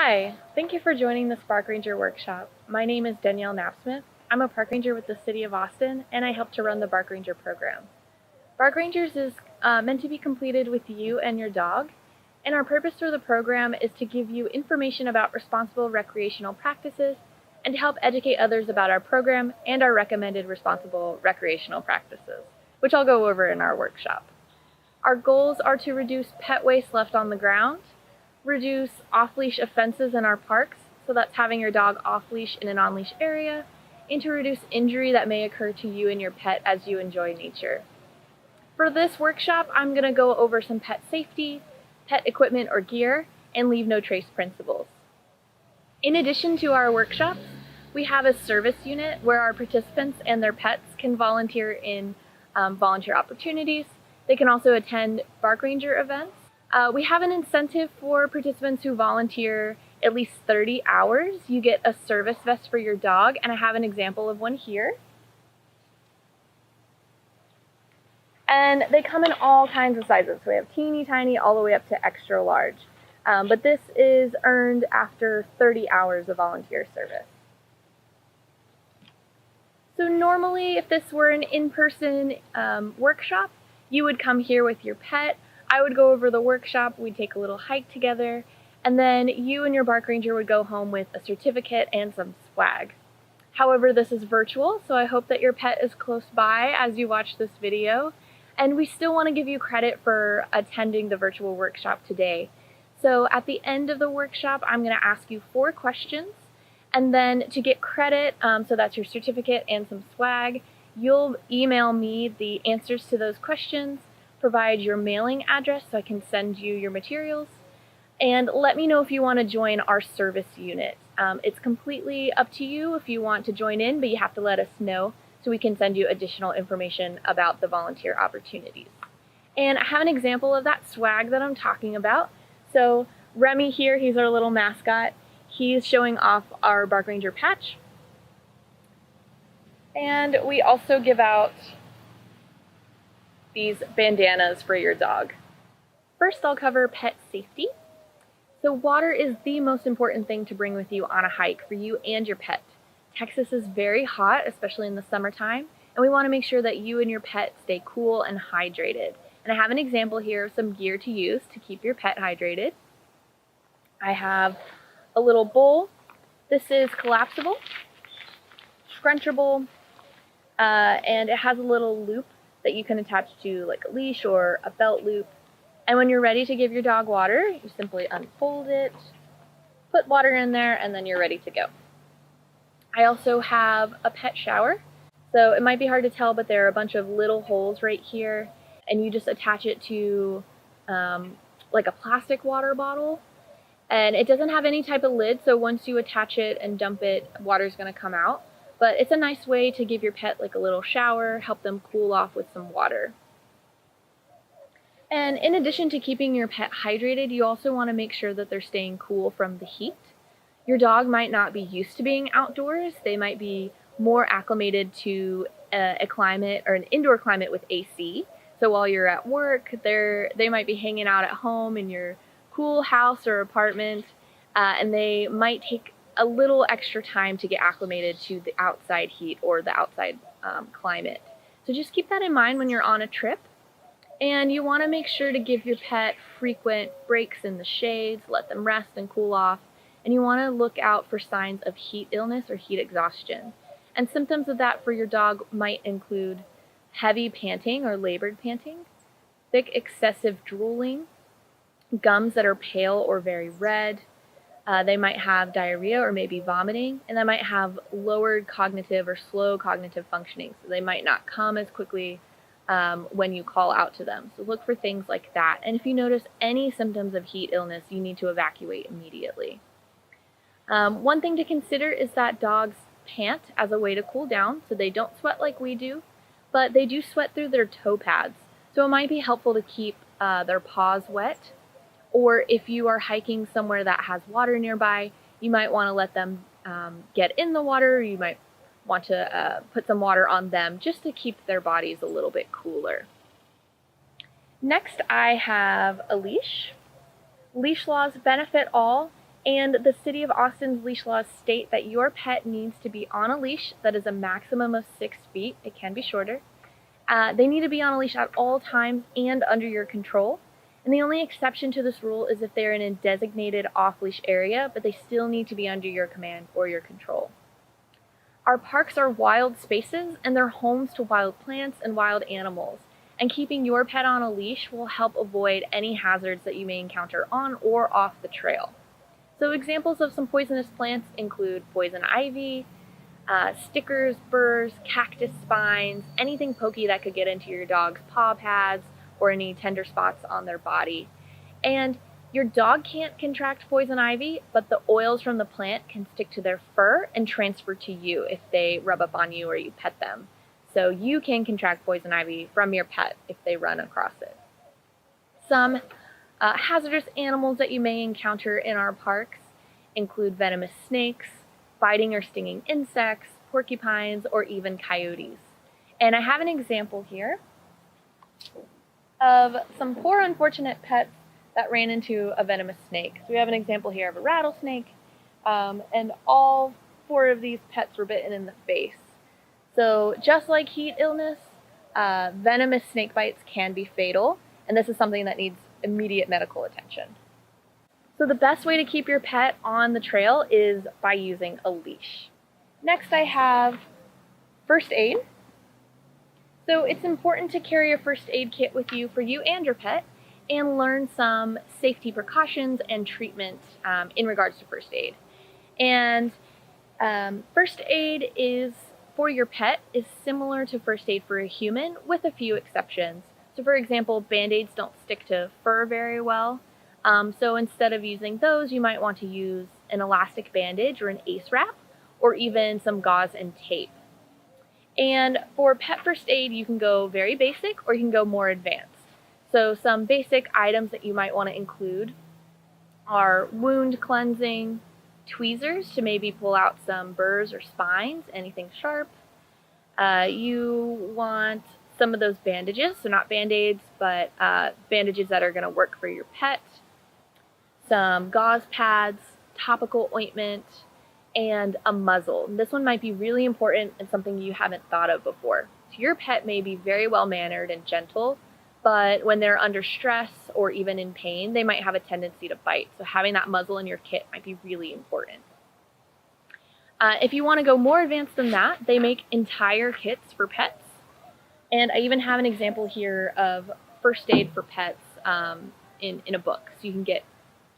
Hi, thank you for joining the Park Ranger workshop. My name is Danielle Knapsmith. I'm a park ranger with the City of Austin, and I help to run the Park Ranger program. Park Rangers is meant to be completed with you and your dog, and our purpose for the program is to give you information about responsible recreational practices and to help educate others about our program and our recommended responsible recreational practices, which I'll go over in our workshop. Our goals are to reduce pet waste left on the ground, reduce off-leash offenses in our parks, so that's having your dog off-leash in an on-leash area, and to reduce injury that may occur to you and your pet as you enjoy nature. For this workshop, I'm going to go over some pet safety, pet equipment or gear, and leave no trace principles. In addition to our workshops, we have a service unit where our participants and their pets can volunteer in volunteer opportunities. They can also attend Park Ranger events. We have an incentive for participants who volunteer at least 30 hours. You get a service vest for your dog, and I have an example of one here. And they come in all kinds of sizes. So we have teeny tiny all the way up to extra large. But this is earned after 30 hours of volunteer service. So normally, if this were an in-person workshop, you would come here with your pet. I would go over the workshop, we'd take a little hike together, and then you and your park ranger would go home with a certificate and some swag. However, this is virtual, so I hope that your pet is close by as you watch this video, and we still want to give you credit for attending the virtual workshop today. So at the end of the workshop, I'm going to ask you 4 questions, and then to get credit, so that's your certificate and some swag, you'll email me the answers to those questions, provide your mailing address so I can send you your materials, and let me know if you want to join our service unit. It's completely up to you if you want to join in, but you have to let us know so we can send you additional information about the volunteer opportunities. And I have an example of that swag that I'm talking about. So Remy here, he's our little mascot. He's showing off our Park Ranger patch. And we also give out these bandanas for your dog. First, I'll cover pet safety. So water is the most important thing to bring with you on a hike for you and your pet. Texas is very hot, especially in the summertime, and we want to make sure that you and your pet stay cool and hydrated. And I have an example here of some gear to use to keep your pet hydrated. I have a little bowl. This is collapsible, scrunchable, and it has a little loop that you can attach to like a leash or a belt loop. And when you're ready to give your dog water, you simply unfold it, put water in there, and then you're ready to go. I also have a pet shower. So it might be hard to tell, but there are a bunch of little holes right here, and you just attach it to like a plastic water bottle. And it doesn't have any type of lid, so once you attach it and dump it, water's gonna come out. But it's a nice way to give your pet like a little shower, help them cool off with some water. And in addition to keeping your pet hydrated, you also want to make sure that they're staying cool from the heat. Your dog might not be used to being outdoors. They might be more acclimated to a climate or an indoor climate with AC. So while you're at work, they might be hanging out at home in your cool house or apartment, and they might take a little extra time to get acclimated to the outside heat or the outside climate. So just keep that in mind when you're on a trip. And you want to make sure to give your pet frequent breaks in the shades, let them rest and cool off. And you want to look out for signs of heat illness or heat exhaustion. And symptoms of that for your dog might include heavy panting or labored panting, thick excessive drooling, gums that are pale or very red. They might have diarrhea or maybe vomiting, and they might have lowered cognitive or slow cognitive functioning. So they might not come as quickly when you call out to them. So look for things like that. And if you notice any symptoms of heat illness, you need to evacuate immediately. One thing to consider is that dogs pant as a way to cool down, so they don't sweat like we do, but they do sweat through their toe pads. So it might be helpful to keep their paws wet. Or if you are hiking somewhere that has water nearby, you might want to let them get in the water. You might want to put some water on them just to keep their bodies a little bit cooler. Next, I have a leash. Leash laws benefit all, And the City of Austin's leash laws state that your pet needs to be on a leash that is a maximum of 6 feet. It can be shorter. They need to be on a leash at all times and under your control. And the only exception to this rule is if they're in a designated off-leash area, but they still need to be under your command or your control. Our parks are wild spaces, and they're homes to wild plants and wild animals. And keeping your pet on a leash will help avoid any hazards that you may encounter on or off the trail. So examples of some poisonous plants include poison ivy, stickers, burrs, cactus spines, anything pokey that could get into your dog's paw pads or any tender spots on their body. And your dog can't contract poison ivy, but the oils from the plant can stick to their fur and transfer to you if they rub up on you or you pet them. So you can contract poison ivy from your pet if they run across it. Some hazardous animals that you may encounter in our parks include venomous snakes, biting or stinging insects, porcupines, or even coyotes. And I have an example here of some poor unfortunate pets that ran into a venomous snake. So we have an example here of a rattlesnake, and all 4 of these pets were bitten in the face. So just like heat illness, venomous snake bites can be fatal, and this is something that needs immediate medical attention. So the best way to keep your pet on the trail is by using a leash. Next I have first aid. So it's important to carry a first aid kit with you for you and your pet and learn some safety precautions and treatment in regards to first aid. And first aid is for your pet is similar to first aid for a human with a few exceptions. So for example, Band-Aids don't stick to fur very well. So instead of using those, you might want to use an elastic bandage or an ACE wrap, or even some gauze and tape. And for pet first aid, you can go very basic or you can go more advanced. So some basic items that you might want to include are wound cleansing, tweezers to maybe pull out some burrs or spines, anything sharp. You want some of those bandages, so not Band-Aids, but bandages that are going to work for your pet. Some gauze pads, topical ointment, and a muzzle. This one might be really important and something you haven't thought of before. So your pet may be very well-mannered and gentle, but when they're under stress or even in pain, they might have a tendency to bite. So having that muzzle in your kit might be really important. If you want to go more advanced than that, they make entire kits for pets. And I even have an example here of first aid for pets in a book. So you can get,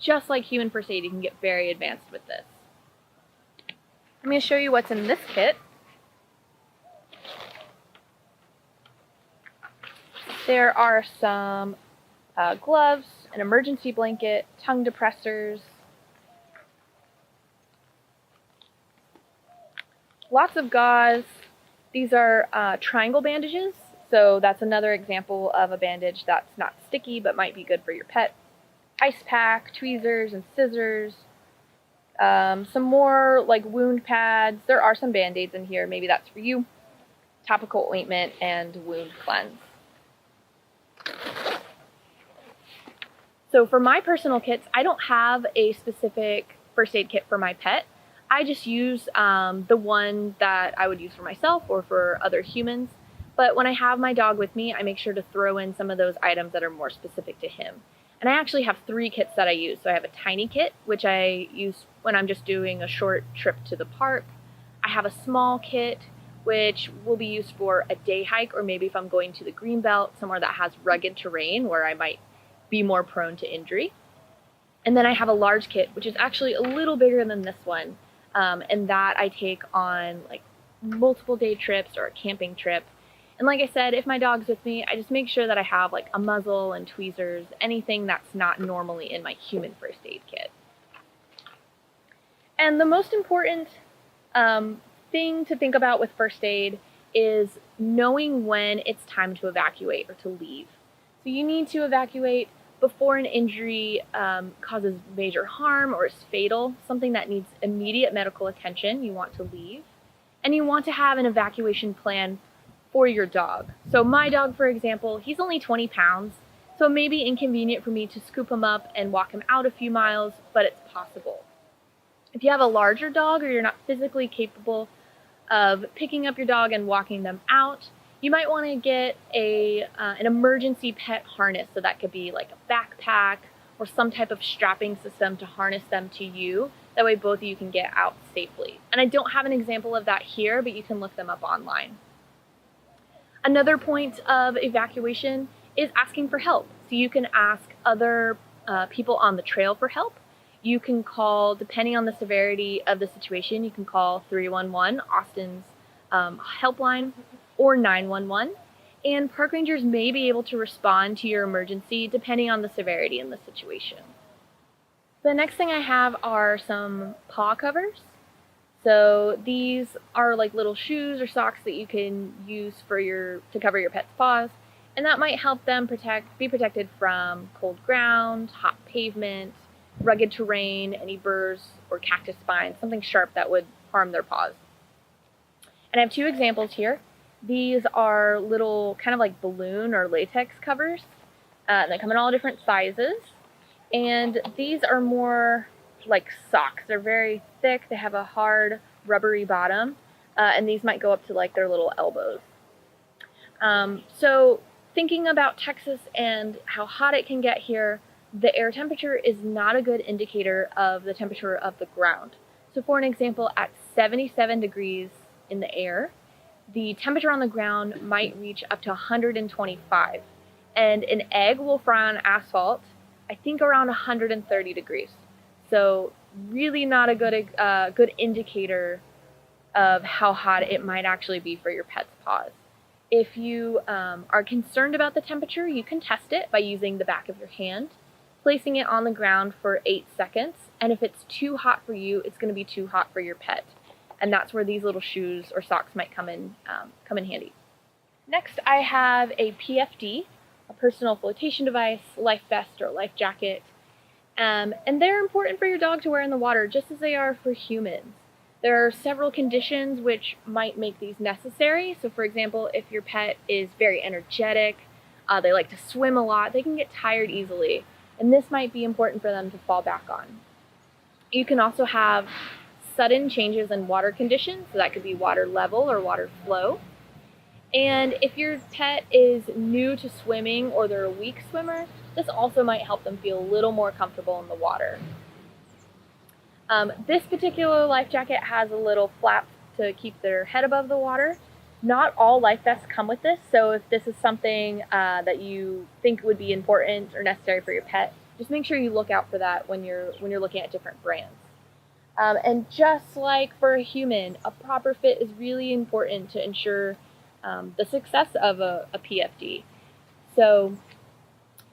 just like human first aid, you can get very advanced with this. I'm going to show you what's in this kit. There are some gloves, an emergency blanket, tongue depressors, lots of gauze. These are triangle bandages, so that's another example of a bandage that's not sticky but might be good for your pet. Ice pack, tweezers, and scissors. Some more like wound pads. There are some Band-Aids in here, maybe that's for you. Topical ointment and wound cleanse. So for my personal kits, I don't have a specific first aid kit for my pet. I just use the one that I would use for myself or for other humans. But when I have my dog with me, I make sure to throw in some of those items that are more specific to him. And I actually have 3 kits that I use. So I have a tiny kit, which I use when I'm just doing a short trip to the park. I have a small kit, which will be used for a day hike, or maybe if I'm going to the Greenbelt, somewhere that has rugged terrain where I might be more prone to injury. And then I have a large kit, which is actually a little bigger than this one, and that I take on like multiple day trips or a camping trip. And like I said, if my dog's with me, I just make sure that I have like a muzzle and tweezers, anything that's not normally in my human first aid kit. And the most important thing to think about with first aid is knowing when it's time to evacuate or to leave. So you need to evacuate before an injury causes major harm or is fatal, something that needs immediate medical attention. You want to leave. And you want to have an evacuation plan for your dog. So my dog, for example, he's only 20 pounds, so it may be inconvenient for me to scoop him up and walk him out a few miles, but it's possible. If you have a larger dog or you're not physically capable of picking up your dog and walking them out, you might want to get an emergency pet harness. So that could be like a backpack or some type of strapping system to harness them to you. That way both of you can get out safely. And I don't have an example of that here, but you can look them up online. Another point of evacuation is asking for help. So you can ask other people on the trail for help. You can call, depending on the severity of the situation, you can call 311, Austin's helpline, or 911. And park rangers may be able to respond to your emergency depending on the severity in the situation. The next thing I have are some paw covers. So these are like little shoes or socks that you can use to cover your pet's paws, and that might help them be protected from cold ground, hot pavement, rugged terrain, any burrs or cactus spines, something sharp that would harm their paws. And I have two examples here. These are little kind of like balloon or latex covers. They come in all different sizes, and these are more like socks. They're very thick. They have a hard rubbery bottom, and these might go up to like their little elbows. So thinking about Texas and how hot it can get here, the air temperature is not a good indicator of the temperature of the ground. So for an example, at 77 degrees in the air, the temperature on the ground might reach up to 125. And an egg will fry on asphalt, I think around 130 degrees. So really not a good indicator of how hot it might actually be for your pet's paws. If you are concerned about the temperature, you can test it by using the back of your hand, placing it on the ground for 8 seconds. And if it's too hot for you, it's going to be too hot for your pet. And that's where these little shoes or socks might come in handy. Next, I have a PFD, a personal flotation device, life vest or life jacket. And they're important for your dog to wear in the water, just as they are for humans. There are several conditions which might make these necessary. So for example, if your pet is very energetic, they like to swim a lot, they can get tired easily. And this might be important for them to fall back on. You can also have sudden changes in water conditions, so that could be water level or water flow. And if your pet is new to swimming or they're a weak swimmer, this also might help them feel a little more comfortable in the water. This particular life jacket has a little flap to keep their head above the water. Not all life vests come with this, so if this is something that you think would be important or necessary for your pet, just make sure you look out for that when you're looking at different brands. And just like for a human, a proper fit is really important to ensure the success of a PFD. So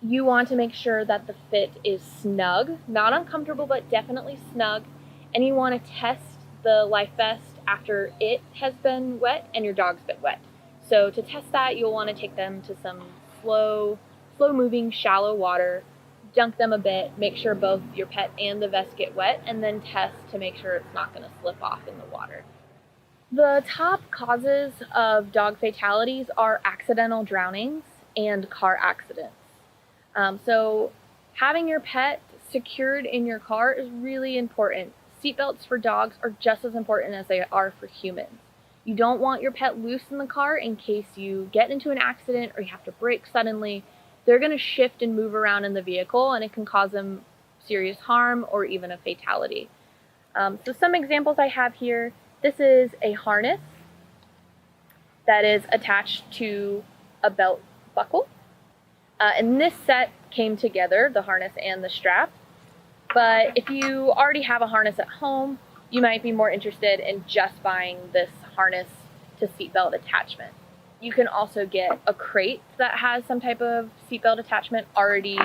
you want to make sure that the fit is snug, not uncomfortable, but definitely snug. And you want to test the life vest after it has been wet and your dog's been wet. So to test that, you'll want to take them to some slow moving, shallow water, dunk them a bit, make sure both your pet and the vest get wet, and then test to make sure it's not going to slip off in the water. The top causes of dog fatalities are accidental drownings and car accidents. So having your pet secured in your car is really important. Seatbelts for dogs are just as important as they are for humans. You don't want your pet loose in the car in case you get into an accident or you have to brake suddenly. They're going to shift and move around in the vehicle, and it can cause them serious harm or even a fatality. So some examples I have here. This is a harness that is attached to a belt buckle. And this set came together, the harness and the strap. But if you already have a harness at home, you might be more interested in just buying this harness to seatbelt attachment. You can also get a crate that has some type of seatbelt attachment already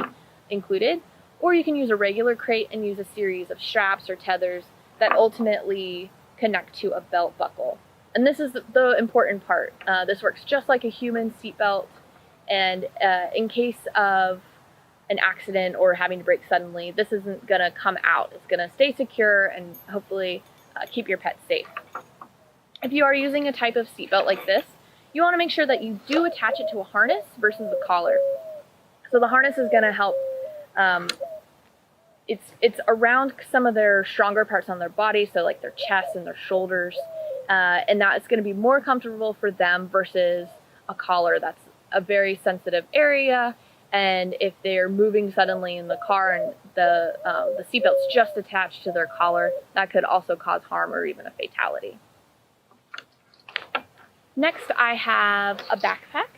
included, or you can use a regular crate and use a series of straps or tethers that ultimately connect to a belt buckle. And this is the important part. This works just like a human seatbelt, and in case of an accident or having to brake suddenly, this isn't going to come out. It's going to stay secure and hopefully keep your pet safe. If you are using a type of seatbelt like this, you want to make sure that you do attach it to a harness versus the collar. So the harness is going to help it's around some of their stronger parts on their body, so like their chest and their shoulders, and that is going to be more comfortable for them versus a collar that's a very sensitive area. And if they're moving suddenly in the car and the seatbelt's just attached to their collar, that could also cause harm or even a fatality. Next, I have a backpack.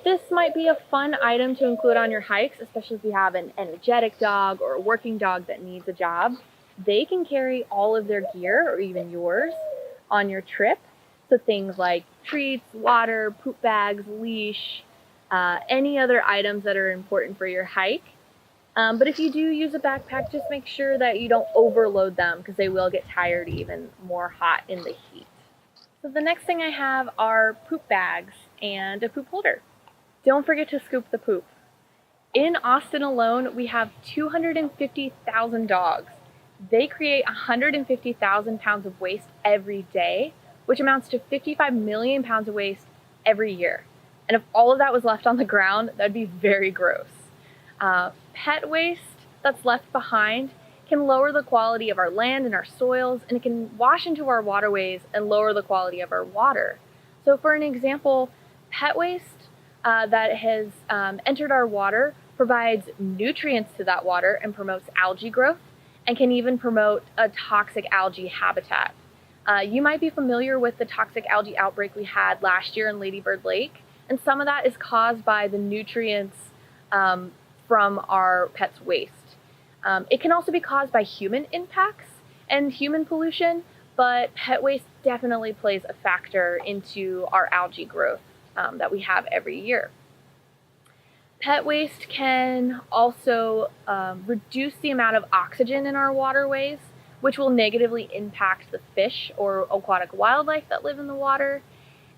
This might be a fun item to include on your hikes, especially if you have an energetic dog or a working dog that needs a job. They can carry all of their gear, or even yours, on your trip. So things like treats, water, poop bags, leash, any other items that are important for your hike. But if you do use a backpack, just make sure that you don't overload them because they will get tired even more hot in the heat. So the next thing I have are poop bags and a poop holder. Don't forget to scoop the poop. In Austin alone, we have 250,000 dogs. They create 150,000 pounds of waste every day, which amounts to 55 million pounds of waste every year. And if all of that was left on the ground, that'd be very gross. Pet waste that's left behind can lower the quality of our land and our soils, and it can wash into our waterways and lower the quality of our water. So for an example, pet waste that has entered our water provides nutrients to that water and promotes algae growth, and can even promote a toxic algae habitat. You might be familiar with the toxic algae outbreak we had last year in Lady Bird Lake, and some of that is caused by the nutrients from our pets' waste. It can also be caused by human impacts and human pollution, but pet waste definitely plays a factor into our algae growth that we have every year. Pet waste can also reduce the amount of oxygen in our waterways, which will negatively impact the fish or aquatic wildlife that live in the water.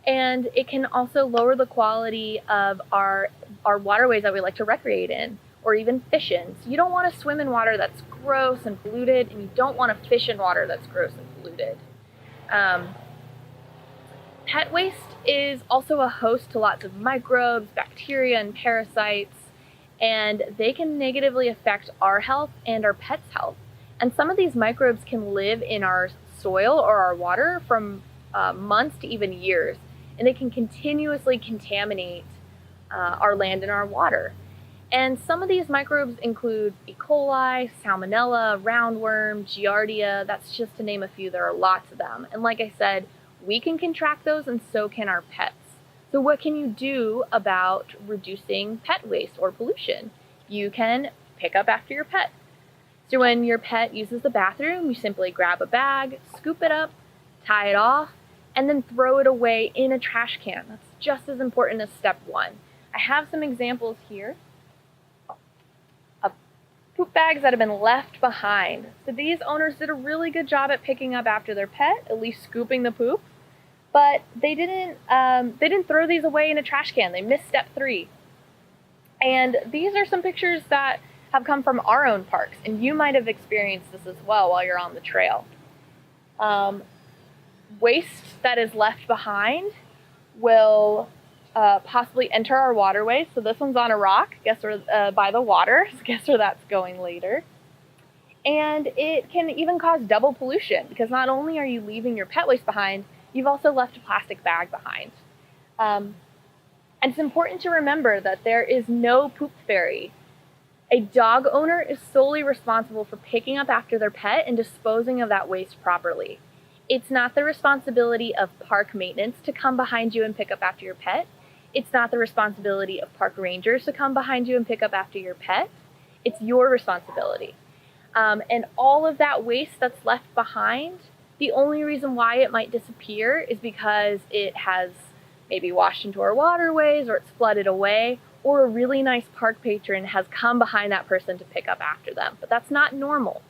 And it can also lower the quality of our waterways that we like to recreate in, or even fish in. So you don't want to swim in water that's gross and polluted, and you don't want to fish in water that's gross and polluted. Pet waste is also a host to lots of microbes, bacteria, and parasites, and they can negatively affect our health and our pets' health. And some of these microbes can live in our soil or our water from months to even years, and they can continuously contaminate our land and our water. And some of these microbes include E. coli, Salmonella, roundworm, Giardia. That's just to name a few. There are lots of them. And like I said, we can contract those, and so can our pets. So what can you do about reducing pet waste or pollution? You can pick up after your pet. So when your pet uses the bathroom, you simply grab a bag, scoop it up, tie it off, and then throw it away in a trash can. That's just as important as step one. I have some examples here of poop bags that have been left behind. So these owners did a really good job at picking up after their pet, at least scooping the poop, but they didn't throw these away in a trash can. They missed step 3. And these are some pictures that have come from our own parks, and you might have experienced this as well while you're on the trail. Waste that is left behind will possibly enter our waterways. So this one's on a rock, guess where, by the water, so guess where that's going later. And it can even cause double pollution, because not only are you leaving your pet waste behind, you've also left a plastic bag behind. And it's important to remember that there is no poop fairy. A dog owner is solely responsible for picking up after their pet and disposing of that waste properly. It's not the responsibility of park maintenance to come behind you and pick up after your pet. It's not the responsibility of park rangers to come behind you and pick up after your pet. It's your responsibility. And all of that waste that's left behind, the only reason why it might disappear is because it has maybe washed into our waterways, or it's flooded away, or a really nice park patron has come behind that person to pick up after them. But that's not normal.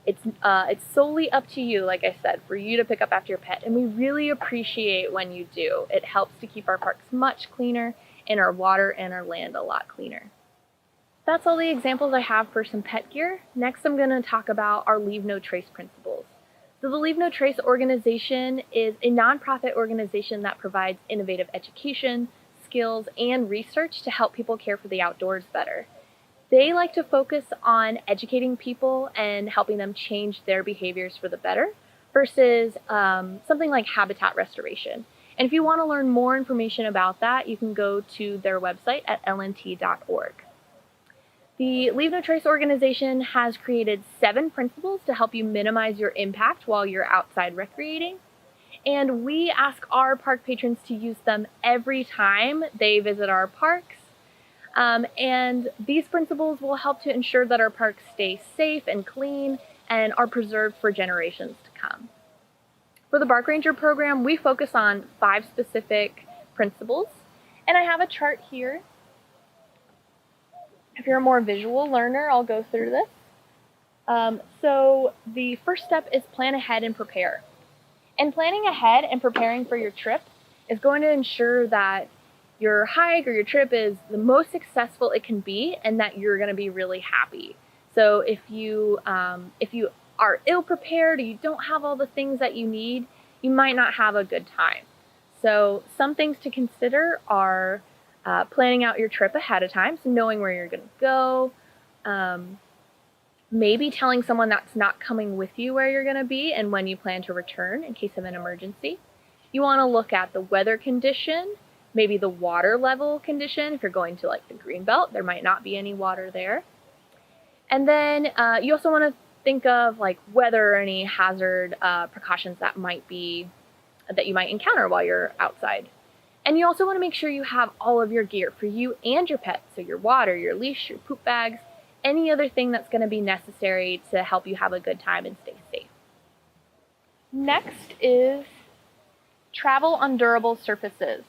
It's solely up to you, like I said, for you to pick up after your pet, and we really appreciate when you do. It helps to keep our parks much cleaner and our water and our land a lot cleaner. That's all the examples I have for some pet gear. Next, I'm going to talk about our Leave No Trace principles. So the Leave No Trace organization is a nonprofit organization that provides innovative education, skills, and research to help people care for the outdoors better. They like to focus on educating people and helping them change their behaviors for the better versus something like habitat restoration. And if you want to learn more information about that, you can go to their website at lnt.org. The Leave No Trace organization has created 7 principles to help you minimize your impact while you're outside recreating. And we ask our park patrons to use them every time they visit our parks. And these principles will help to ensure that our parks stay safe and clean and are preserved for generations to come. For the Bark Ranger program, we focus on 5 specific principles. And I have a chart here. If you're a more visual learner, I'll go through this. So the first step is plan ahead and prepare. And planning ahead and preparing for your trip is going to ensure that your hike or your trip is the most successful it can be and that you're going to be really happy. So if you are ill prepared or you don't have all the things that you need, you might not have a good time. So some things to consider are planning out your trip ahead of time, so knowing where you're going to go, maybe telling someone that's not coming with you where you're going to be and when you plan to return in case of an emergency. You want to look at the weather condition, maybe the water level condition. If you're going to like the Greenbelt, there might not be any water there. And then you also want to think of like whether or any hazard precautions that you might encounter while you're outside. And you also want to make sure you have all of your gear for you and your pets. So your water, your leash, your poop bags, any other thing that's going to be necessary to help you have a good time and stay safe. Next is travel on durable surfaces.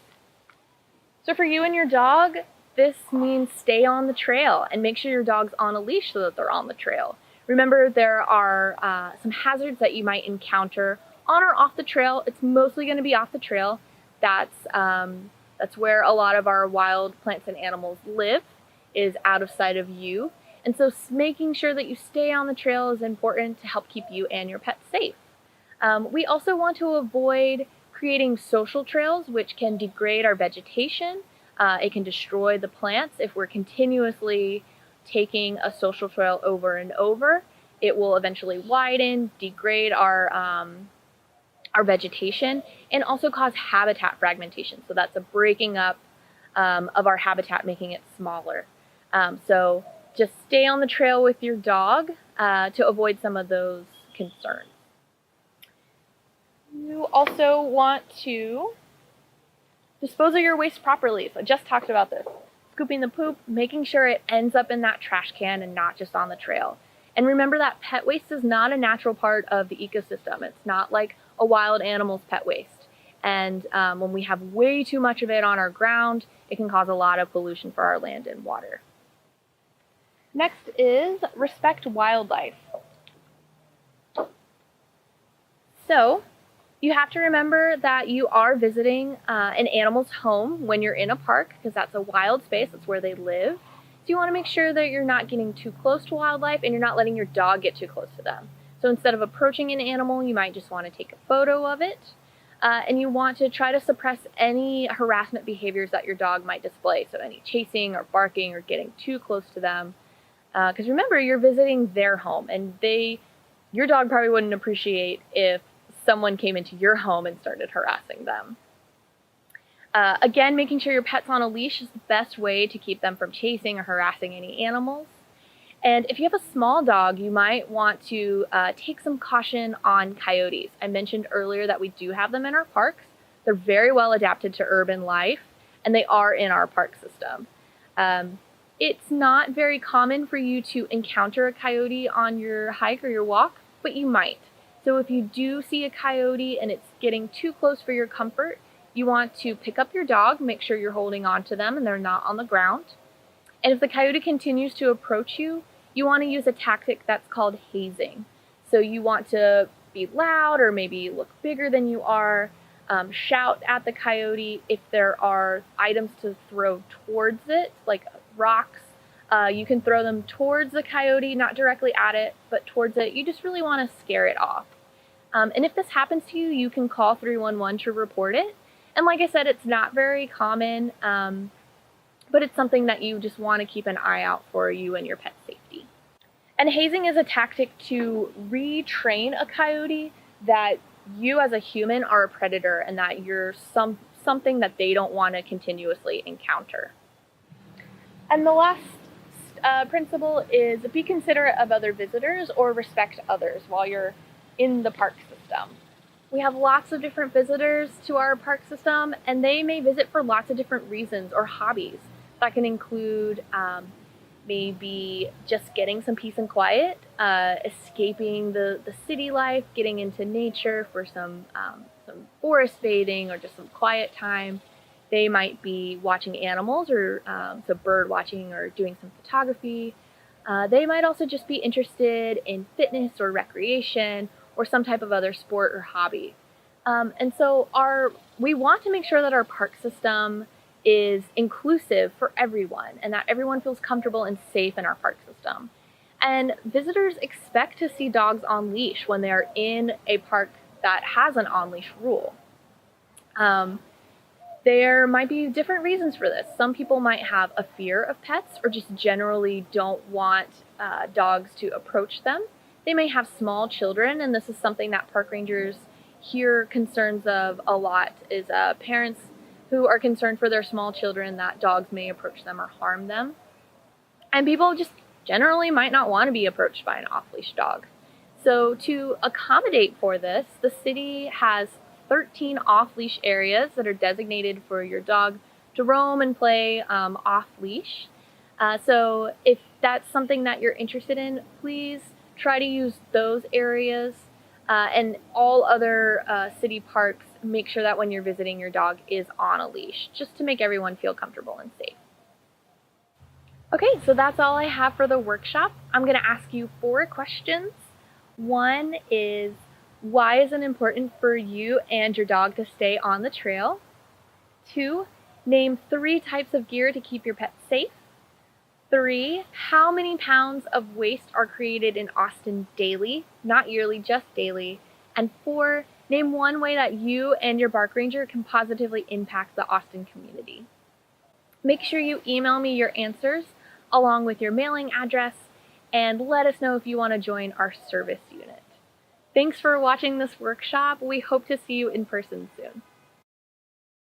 So for you and your dog, this means stay on the trail and make sure your dog's on a leash so that they're on the trail. Remember, there are some hazards that you might encounter on or off the trail. It's mostly going to be off the trail. That's where a lot of our wild plants and animals live, is out of sight of you. And so making sure that you stay on the trail is important to help keep you and your pets safe. We also want to avoid creating social trails, which can degrade our vegetation. It can destroy the plants. If we're continuously taking a social trail over and over, it will eventually widen, degrade our vegetation, and also cause habitat fragmentation. So that's a breaking up of our habitat, making it smaller. So just stay on the trail with your dog to avoid some of those concerns. You also want to dispose of your waste properly. So I just talked about this. Scooping the poop, making sure it ends up in that trash can and not just on the trail. And remember that pet waste is not a natural part of the ecosystem. It's not like a wild animal's pet waste. And when we have way too much of it on our ground, it can cause a lot of pollution for our land and water. Next is respect wildlife. So you have to remember that you are visiting an animal's home when you're in a park, because that's a wild space, that's where they live. So you want to make sure that you're not getting too close to wildlife and you're not letting your dog get too close to them. So instead of approaching an animal, you might just want to take a photo of it. And you want to try to suppress any harassment behaviors that your dog might display. So any chasing or barking or getting too close to them. Because remember, you're visiting their home, and your dog probably wouldn't appreciate if someone came into your home and started harassing them. Again, making sure your pet's on a leash is the best way to keep them from chasing or harassing any animals. And if you have a small dog, you might want to take some caution on coyotes. I mentioned earlier that we do have them in our parks. They're very well adapted to urban life, and they are in our park system. It's not very common for you to encounter a coyote on your hike or your walk, but you might. So if you do see a coyote and it's getting too close for your comfort, you want to pick up your dog, make sure you're holding on to them and they're not on the ground. And if the coyote continues to approach you, you want to use a tactic that's called hazing. So you want to be loud or maybe look bigger than you are, shout at the coyote. If there are items to throw towards it, like rocks, you can throw them towards the coyote, not directly at it, but towards it. You just really want to scare it off. And if this happens to you, you can call 311 to report it. And like I said, it's not very common, but but it's something that you just want to keep an eye out for you and your pet's safety. And hazing is a tactic to retrain a coyote that you as a human are a predator and that you're something that they don't want to continuously encounter. And the last principle is be considerate of other visitors or respect others while you're in the park system. We have lots of different visitors to our park system, and they may visit for lots of different reasons or hobbies. That can include maybe just getting some peace and quiet, escaping the city life, getting into nature for some forest bathing or just some quiet time. They might be watching animals or so bird watching or doing some photography. They might also just be interested in fitness or recreation or some type of other sport or hobby. And so we want to make sure that our park system is inclusive for everyone and that everyone feels comfortable and safe in our park system. And visitors expect to see dogs on leash when they're in a park that has an on-leash rule. There might be different reasons for this. Some people might have a fear of pets or just generally don't want dogs to approach them. They may have small children, and this is something that park rangers hear concerns of a lot, is parents who are concerned for their small children that dogs may approach them or harm them. And people just generally might not want to be approached by an off-leash dog. So to accommodate for this, the city has 13 off-leash areas that are designated for your dog to roam and play off-leash. So if that's something that you're interested in, please try to use those areas. And all other city parks, make sure that when you're visiting, your dog is on a leash, just to make everyone feel comfortable and safe. Okay, so that's all I have for the workshop. I'm going to ask you 4 questions. One is, why is it important for you and your dog to stay on the trail? 2, name 3 types of gear to keep your pet safe. 3, how many pounds of waste are created in Austin daily, not yearly, just daily. And 4, name 1 way that you and your park ranger can positively impact the Austin community. Make sure you email me your answers along with your mailing address and let us know if you want to join our service unit. Thanks for watching this workshop. We hope to see you in person soon.